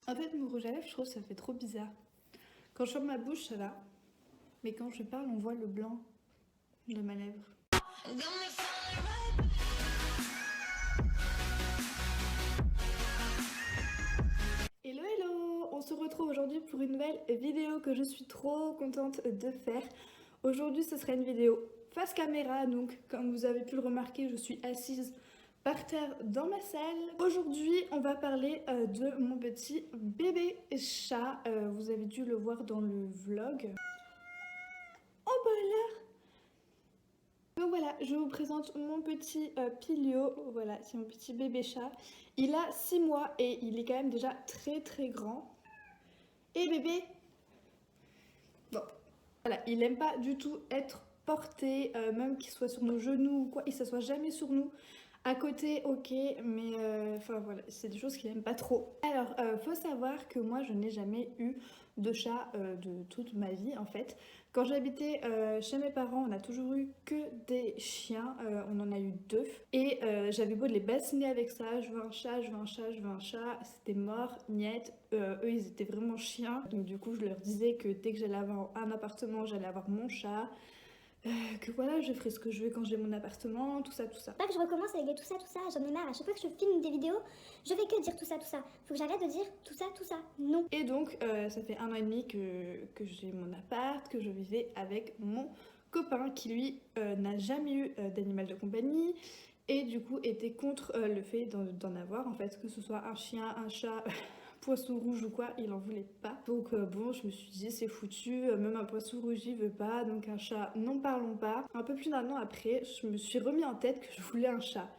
En fait, mon rouge à lèvres, je trouve que ça fait trop bizarre. Quand je ferme ma bouche, ça va. Mais quand je parle, on voit le blanc de ma lèvre. Hello hello! On se retrouve aujourd'hui pour une nouvelle vidéo que je suis trop contente de faire. Aujourd'hui, ce sera une vidéo face caméra, donc comme vous avez pu le remarquer, je suis assise par terre dans ma salle. Aujourd'hui, on va parler de mon petit bébé chat. Vous avez dû le voir dans le vlog. Oh bah là! Donc voilà, je vous présente mon petit Pilio. Voilà, c'est mon petit bébé chat. Il a 6 mois et il est quand même déjà très grand. Et bébé, bon, voilà, il aime pas du tout être porté, même qu'il soit sur nos genoux ou quoi, il s'assoit jamais sur nous. À côté, ok, mais enfin voilà, c'est des choses qu'il aime pas trop. Alors, faut savoir que moi, je n'ai jamais eu de chat de toute ma vie en fait. Quand j'habitais chez mes parents, on a toujours eu que des chiens, on en a eu 2. Et j'avais beau de les bassiner avec ça, je veux un chat, je veux un chat, je veux un chat, c'était mort, niette. Eux, ils étaient vraiment chiens. Donc du coup, je leur disais que dès que j'allais avoir un appartement, j'allais avoir mon chat. Que voilà, je ferai ce que je veux quand j'ai mon appartement, tout ça, tout ça. Pas que je recommence avec des tout ça, j'en ai marre. À chaque fois que je filme des vidéos, je fais que dire tout ça. Faut que j'arrête de dire tout ça. Non. Et donc, ça fait 1 an et demi que j'ai mon appart, que je vivais avec mon copain qui lui n'a jamais eu d'animal de compagnie et du coup était contre le fait d'en avoir en fait, que ce soit un chien, un chat, poisson rouge ou quoi, il en voulait pas. Donc bon, je me suis dit c'est foutu, même un poisson rouge il veut pas, donc un chat, n'en parlons pas. Un peu plus d'1 an après, je me suis remis en tête que je voulais un chat.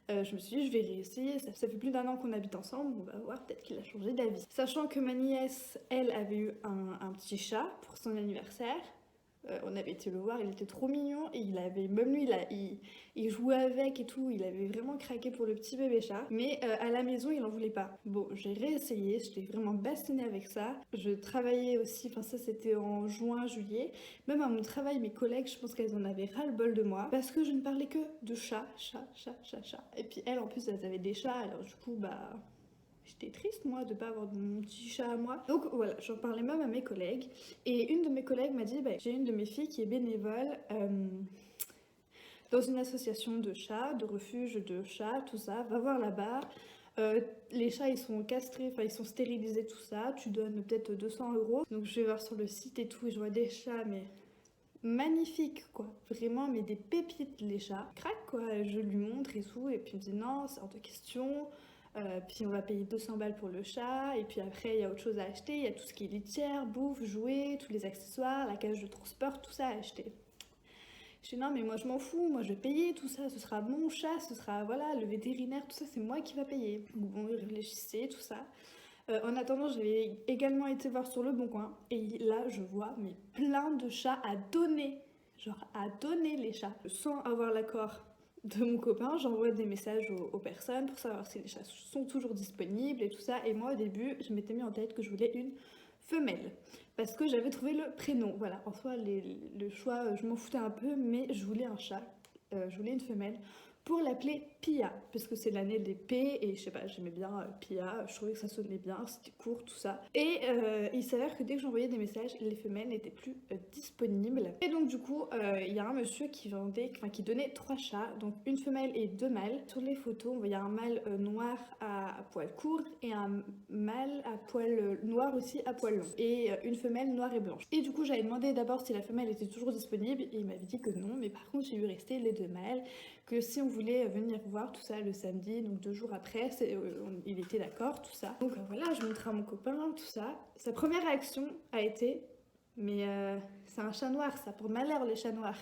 Je me suis dit, je vais réessayer. Ça fait plus d'1 an qu'on habite ensemble, on va voir, peut-être qu'il a changé d'avis. Sachant que ma nièce, elle, avait eu un petit chat pour son anniversaire. On avait été le voir, il était trop mignon et il avait, même lui, il jouait avec et tout, il avait vraiment craqué pour le petit bébé chat. Mais à la maison, il en voulait pas. Bon, j'ai réessayé, je l'ai vraiment bastonné avec ça. Je travaillais aussi, enfin ça c'était en juin, juillet. Même à mon travail, mes collègues, je pense qu'elles en avaient ras-le-bol de moi parce que je ne parlais que de chat. Et puis elles, en plus, elles avaient des chats, alors du coup, bah. J'étais triste moi de pas avoir mon petit chat à moi. Donc voilà, j'en parlais même à mes collègues. Et une de mes collègues m'a dit, bah, j'ai une de mes filles qui est bénévole dans une association de chats, de refuge de chats, tout ça. Va voir là-bas. Les chats ils sont castrés, enfin ils sont stérilisés, tout ça. Tu donnes peut-être 200 €. Donc je vais voir sur le site et tout et je vois des chats, mais magnifiques quoi. Vraiment, mais des pépites les chats. Crac quoi, je lui montre et tout. Et puis il me dit non, c'est hors de question. Puis on va payer 200 balles pour le chat, et puis après il y a autre chose à acheter, il y a tout ce qui est litière, bouffe, jouets, tous les accessoires, la cage de transport, tout ça à acheter. Je dis non mais moi je m'en fous, moi je vais payer tout ça, ce sera mon chat, ce sera voilà le vétérinaire, tout ça c'est moi qui va payer. Donc bon, il réfléchissait, tout ça. En attendant, j'avais également été voir sur le Bon Coin, et là je vois mais plein de chats à donner, genre à donner les chats, sans avoir l'accord de mon copain. J'envoie des messages aux personnes pour savoir si les chats sont toujours disponibles et tout ça. Et moi au début, je m'étais mis en tête que je voulais une femelle parce que j'avais trouvé le prénom. Voilà, en soi, le choix, je m'en foutais un peu, mais je voulais un chat, je voulais une femelle pour l'appeler Pia, parce que c'est l'année des P, et je sais pas, j'aimais bien Pia, je trouvais que ça sonnait bien, c'était court, tout ça. Et il s'avère que dès que j'envoyais des messages, les femelles n'étaient plus disponibles. Et donc du coup, il y a un monsieur qui vendait, enfin qui donnait 3 chats, donc une femelle et 2 mâles. Sur les photos, on voyait un mâle noir à poil court et un mâle à poil noir aussi à poil long. Et une femelle noire et blanche. Et du coup, j'avais demandé d'abord si la femelle était toujours disponible, et il m'avait dit que non, mais par contre, j'ai vu rester les 2 mâles, que si on voulait venir voir tout ça le samedi, donc 2 jours après, il était d'accord, tout ça. Donc voilà, je montrais à mon copain, tout ça. Sa première réaction a été, mais c'est un chat noir, ça porte malheur les chats noirs.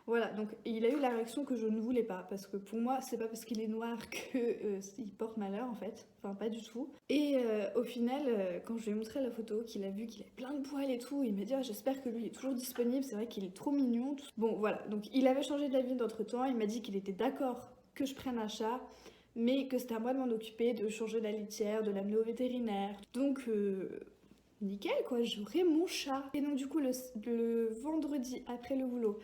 Voilà, donc il a eu la réaction que je ne voulais pas, parce que pour moi, c'est pas parce qu'il est noir qu'il porte malheur en fait, enfin pas du tout. Et au final, quand je lui ai montré la photo, qu'il a vu qu'il avait plein de poils et tout, il m'a dit ah, j'espère que lui est toujours disponible, c'est vrai qu'il est trop mignon. Bon voilà, donc il avait changé d'avis d'entre temps, il m'a dit qu'il était d'accord que je prenne un chat, mais que c'était à moi de m'en occuper, de changer la litière, de l'amener au vétérinaire. Donc nickel quoi, j'aurai mon chat. Et donc du coup le vendredi après le boulot,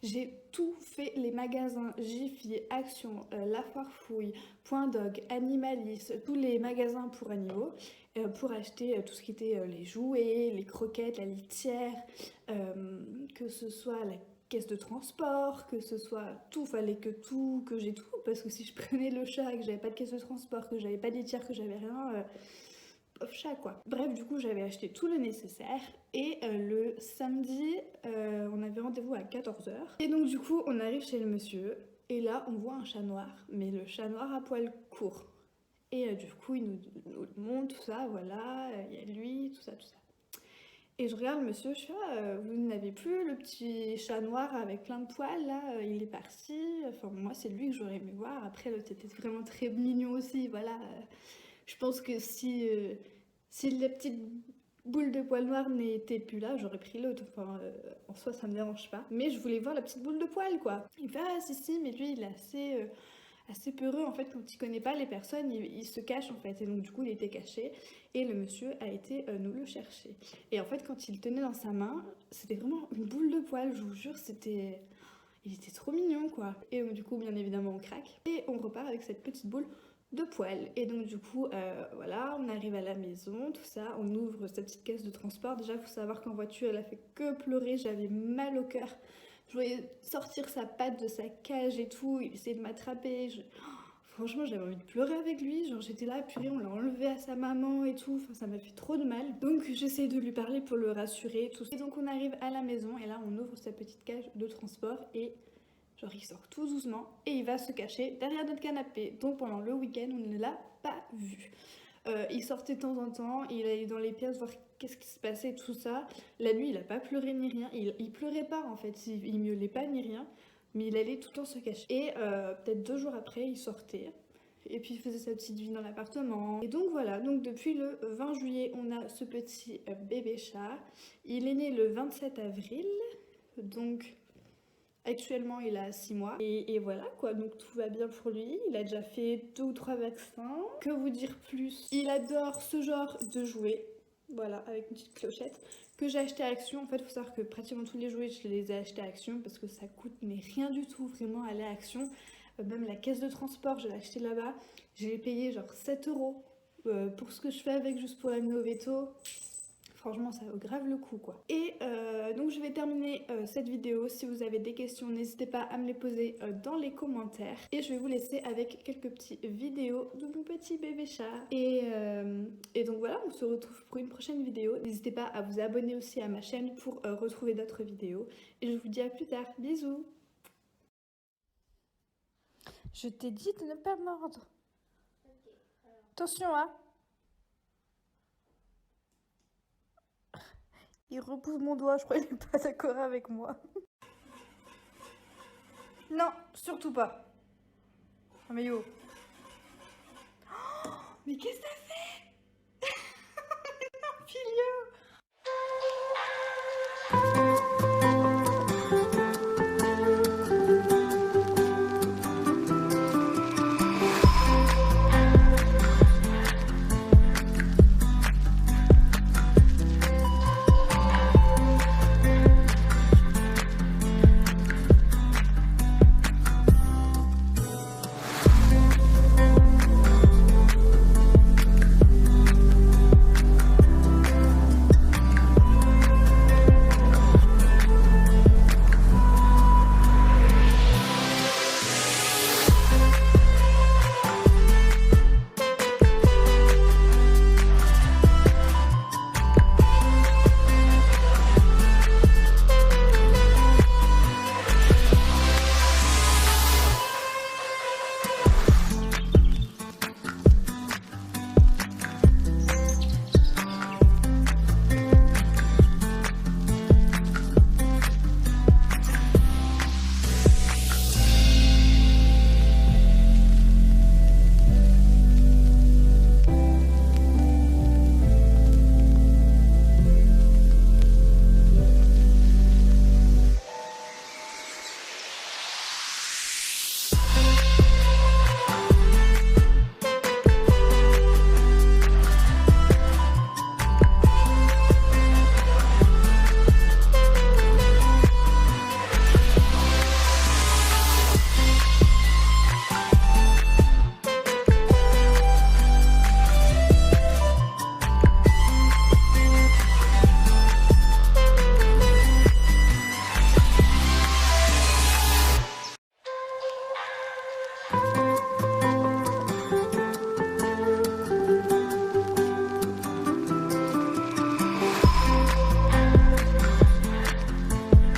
J'ai tout fait, les magasins Jiffy, Action, La Foire Fouille, Point Dog, Animalis, tous les magasins pour animaux, pour acheter tout ce qui était les jouets, les croquettes, la litière, que ce soit la caisse de transport, que ce soit tout, fallait que j'ai tout, parce que si je prenais le chat et que j'avais pas de caisse de transport, que j'avais pas de litière, que j'avais rien, pauvre chat quoi. Bref, du coup j'avais acheté tout le nécessaire et le samedi on avait rendez-vous à 14h et donc du coup on arrive chez le monsieur et là on voit un chat noir, mais le chat noir à poil court. Et du coup il nous montre tout ça, voilà, il y a lui, tout ça, tout ça. Et je regarde le monsieur, je fais vous n'avez plus le petit chat noir avec plein de poils là, il est parti. Enfin moi c'est lui que j'aurais aimé voir. Après l'autre était vraiment très mignon aussi, voilà. Je pense que si la petite boule de poil noir n'était plus là, j'aurais pris l'autre. Enfin, en soi, ça me dérange pas. Mais je voulais voir la petite boule de poil, quoi. Il me fait si, mais lui, il est assez peureux. En fait, quand il connaît pas les personnes, il se cache, en fait. Et donc, du coup, il était caché. Et le monsieur a été nous le chercher. Et en fait, quand il le tenait dans sa main, c'était vraiment une boule de poil, je vous jure, c'était... Il était trop mignon, quoi. Et du coup, bien évidemment, on craque. Et on repart avec cette petite boule de poils. Et donc du coup, voilà, on arrive à la maison, tout ça, on ouvre cette petite caisse de transport. Déjà, il faut savoir qu'en voiture, elle a fait que pleurer, j'avais mal au cœur. Je voyais sortir sa patte de sa cage et tout, il essayait de m'attraper. Franchement, j'avais envie de pleurer avec lui. Genre, j'étais là, purée, on l'a enlevé à sa maman et tout. Enfin, ça m'a fait trop de mal. Donc, j'essaie de lui parler pour le rassurer, tout ça. Et donc, on arrive à la maison et là, on ouvre sa petite cage de transport et genre il sort tout doucement et il va se cacher derrière notre canapé. Donc pendant le week-end, on ne l'a pas vu. Il sortait de temps en temps, il allait dans les pièces voir qu'est-ce qui se passait, tout ça. La nuit, il a pas pleuré ni rien. Il pleurait pas en fait, il miaulait pas ni rien. Mais il allait tout le temps se cacher. Et peut-être 2 jours après, il sortait. Et puis il faisait sa petite vie dans l'appartement. Et donc voilà, donc depuis le 20 juillet, on a ce petit bébé chat. Il est né le 27 avril. Donc... Actuellement, il a 6 mois et voilà quoi, donc tout va bien pour lui. Il a déjà fait 2 ou 3 vaccins. Que vous dire plus? Il adore ce genre de jouets, voilà, avec une petite clochette que j'ai acheté à Action. En fait, il faut savoir que pratiquement tous les jouets, je les ai achetés à Action parce que ça coûte mais rien du tout vraiment aller à Action. Même la caisse de transport, je l'ai acheté là-bas. J'ai payé genre 7 € pour ce que je fais avec, juste pour l'amener au veto. Franchement, ça vaut grave le coup, quoi. Et donc, je vais terminer cette vidéo. Si vous avez des questions, n'hésitez pas à me les poser dans les commentaires. Et je vais vous laisser avec quelques petites vidéos de mon petit bébé chat. Et donc, voilà, on se retrouve pour une prochaine vidéo. N'hésitez pas à vous abonner aussi à ma chaîne pour retrouver d'autres vidéos. Et je vous dis à plus tard. Bisous! Je t'ai dit de ne pas mordre. Attention, hein! Il repousse mon doigt, je crois qu'il n'est pas d'accord avec moi. Non, surtout pas. Oh, mais yo. Oh, mais qu'est-ce que t'as fait?